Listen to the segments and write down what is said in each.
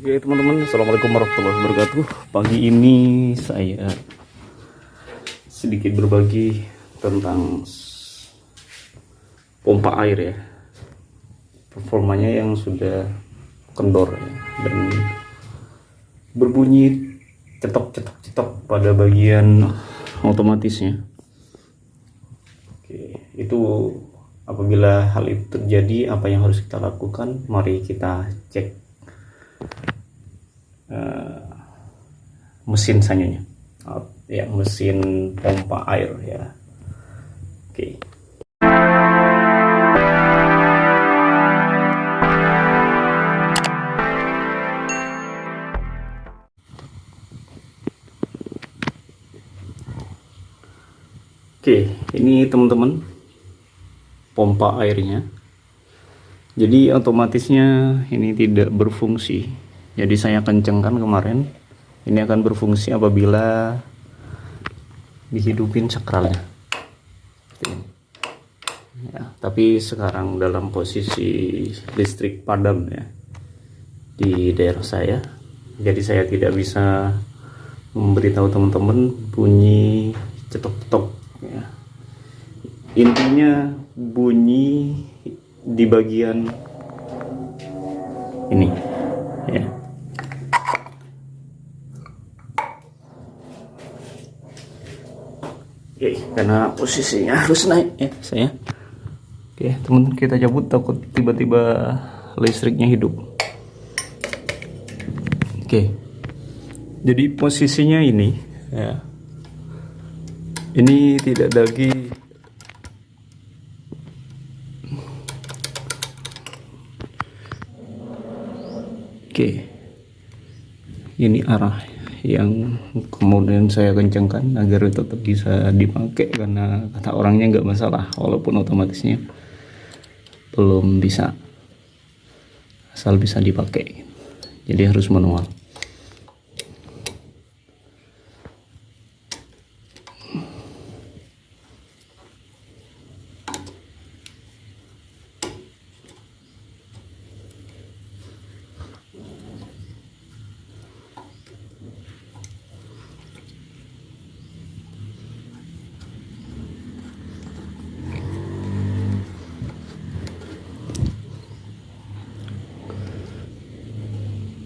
Oke teman-teman, assalamualaikum warahmatullahi wabarakatuh. Pagi ini saya sedikit berbagi tentang pompa air ya, performanya yang sudah kendor ya, dan berbunyi cetok pada bagian otomatisnya. Oke, itu apabila hal itu terjadi, apa yang harus kita lakukan? Mari kita cek mesin sanyunya ya, mesin pompa air ya. Oke. Oke, ini teman-teman pompa airnya. Jadi otomatisnya ini tidak berfungsi. Jadi saya kencengkan kemarin. Ini akan berfungsi apabila dihidupin sakralnya. Ya, tapi sekarang dalam posisi listrik padam ya di daerah saya. Jadi saya tidak bisa memberitahu teman-teman bunyi cetok-cetok ya. Intinya bunyi di bagian ini ya. Oke, karena posisinya harus naik ya saya. Oke teman, kita cabut, takut tiba-tiba listriknya hidup. Oke, jadi posisinya ini ya, ini tidak lagi ini arah yang kemudian saya kencangkan agar tetap bisa dipakai, karena kata orangnya nggak masalah walaupun otomatisnya belum bisa, asal bisa dipakai. Jadi harus manual.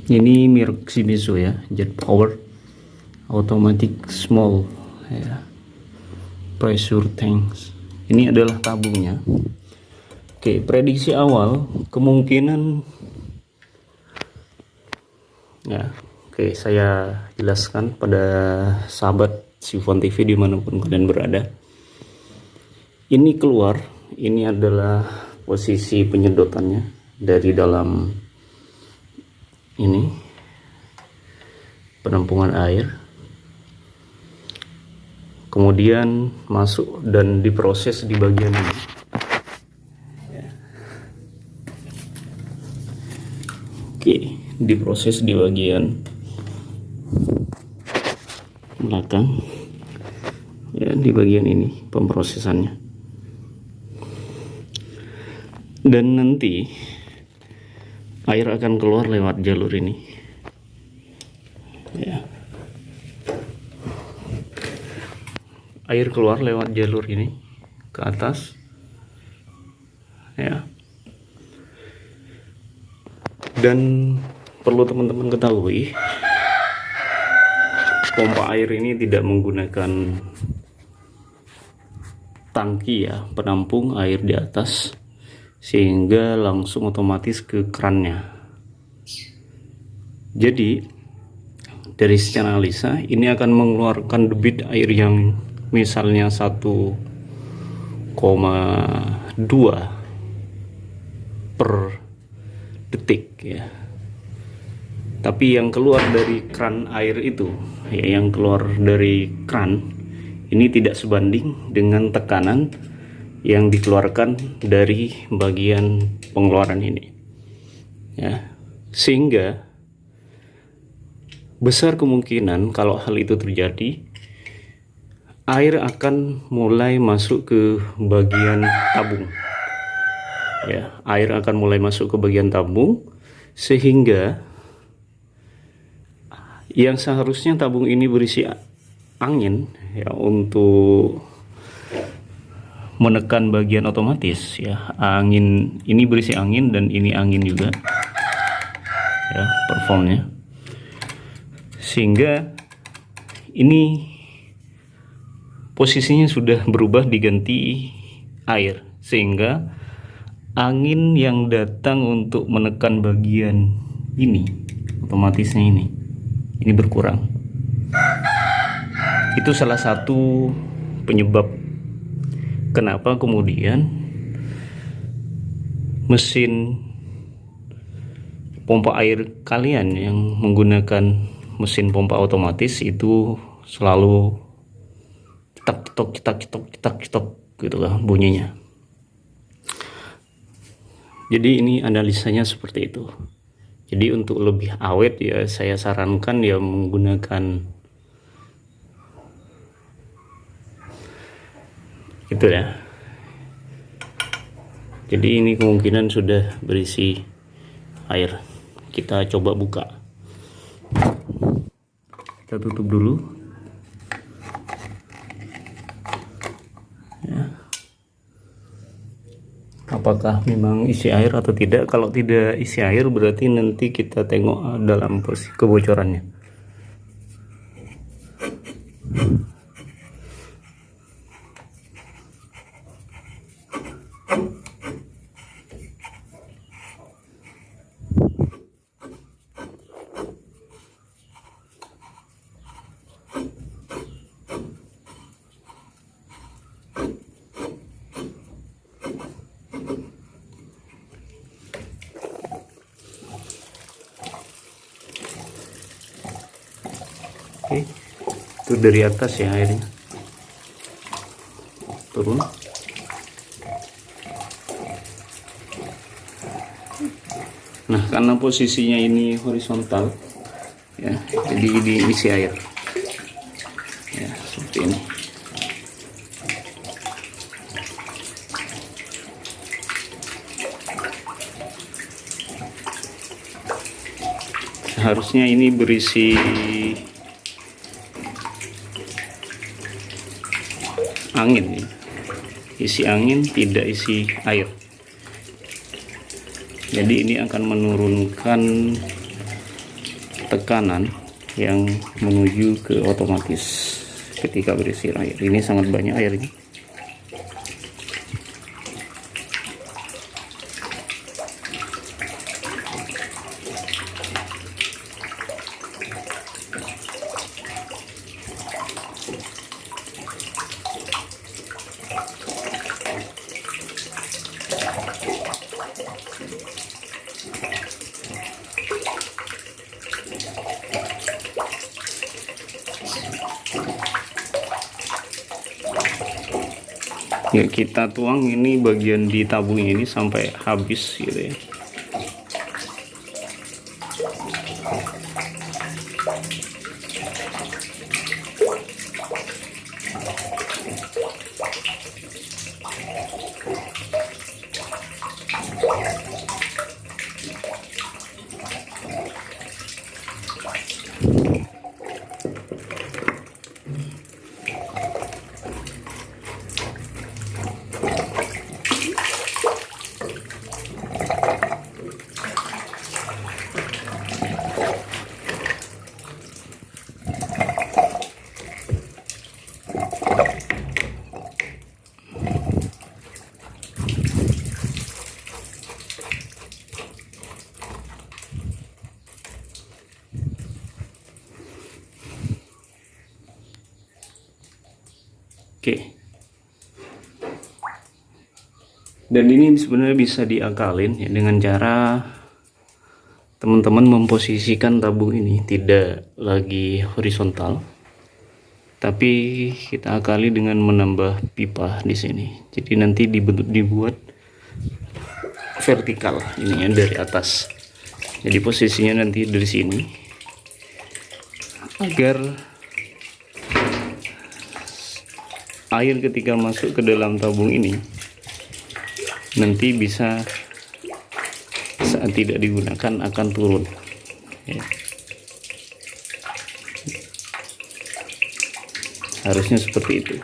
Ini merek Shimizu ya, Jet Power Automatic Small ya, Pressure Tanks. Ini adalah tabungnya. Oke, prediksi awal kemungkinan ya. Oke, saya jelaskan pada sahabat Sifon TV dimanapun kalian berada. Ini keluar, ini adalah posisi penyedotannya dari dalam ini penampungan air, kemudian masuk dan diproses di bagian ini ya. Oke, diproses di bagian belakang ya, di bagian ini pemrosesannya, dan nanti air akan keluar lewat jalur ini ya. Air keluar lewat jalur ini ke atas ya. Dan perlu teman-teman ketahui, pompa air ini tidak menggunakan tangki ya, penampung air di atas, sehingga langsung otomatis ke krannya. Jadi dari secara analisa ini akan mengeluarkan debit air yang misalnya 1,2 per detik ya. Tapi yang keluar dari kran air itu ya, yang keluar dari kran ini tidak sebanding dengan tekanan yang dikeluarkan dari bagian pengeluaran ini ya. Sehingga besar kemungkinan kalau hal itu terjadi, air akan mulai masuk ke bagian tabung ya. Air akan mulai masuk ke bagian tabung, sehingga Yang seharusnya tabung ini berisi angin ya, untuk menekan bagian otomatis ya. Angin ini berisi angin dan ini angin juga ya performnya, sehingga ini posisinya sudah berubah diganti air, sehingga angin yang datang untuk menekan bagian ini otomatisnya ini berkurang. Itu salah satu penyebab kenapa kemudian mesin pompa air kalian yang menggunakan mesin pompa otomatis itu selalu cetak gitu kan bunyinya. Jadi ini analisanya seperti itu. Jadi untuk lebih awet ya saya sarankan ya menggunakan itu ya. Jadi ini kemungkinan sudah berisi air. Kita coba buka. Kita tutup dulu. Ya. Apakah memang isi air atau tidak? Kalau tidak isi air berarti nanti kita tengok dalam posisi kebocorannya. Oke, itu dari atas ya airnya turun. Nah, karena posisinya ini horizontal ya, jadi diisi air ya seperti ini. Seharusnya ini berisi angin ya. Isi angin, tidak isi air. Jadi ini akan menurunkan tekanan yang menuju ke otomatis ketika berisi air. Ini sangat banyak airnya. Ya, kita tuang ini bagian di tabung ini sampai habis gitu ya. Oke. Dan ini sebenarnya bisa diakalin ya, dengan cara teman-teman memposisikan tabung ini tidak lagi horizontal, tapi kita akali dengan menambah pipa di sini. Jadi nanti dibuat vertikal ini ya dari atas. Jadi posisinya nanti dari sini agar air ketika masuk ke dalam tabung ini nanti bisa saat tidak digunakan akan turun ya. harusnya seperti itu.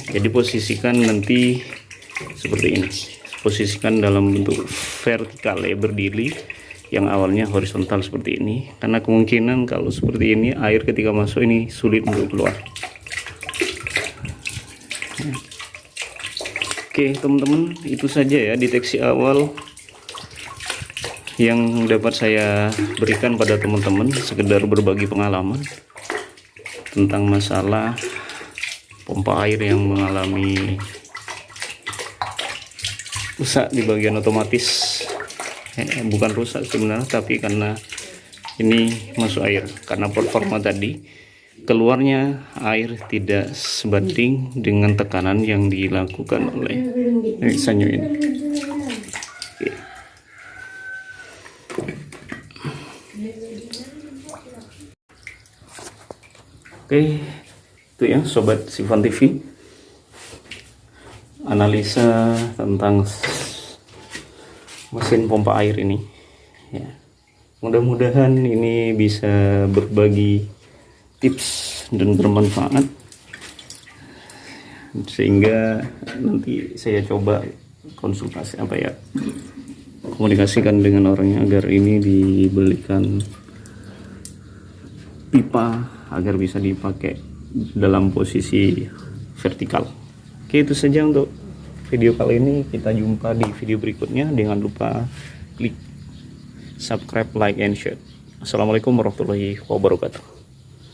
Jadi posisikan nanti seperti ini, posisikan dalam bentuk vertikal ya, berdiri, yang awalnya horizontal seperti ini, karena kemungkinan kalau seperti ini air ketika masuk ini sulit untuk keluar. Oke teman-teman, itu saja ya deteksi awal yang dapat saya berikan pada teman-teman, sekedar berbagi pengalaman tentang masalah pompa air yang mengalami rusak di bagian otomatis. Bukan rusak sebenarnya, tapi karena ini masuk air, karena performa tadi keluarnya air tidak sebanding dengan tekanan yang dilakukan oleh sanyo ini. Oke, itu ya Sobat Sifan TV, analisa tentang mesin pompa air ini ya. Mudah-mudahan ini bisa berbagi tips dan bermanfaat, sehingga nanti saya coba konsultasi komunikasikan dengan orangnya agar ini dibelikan pipa agar bisa dipakai dalam posisi vertikal. Oke, itu saja untuk video kali ini. Kita jumpa di video berikutnya. Jangan lupa klik subscribe, like, and share. Assalamualaikum warahmatullahi wabarakatuh.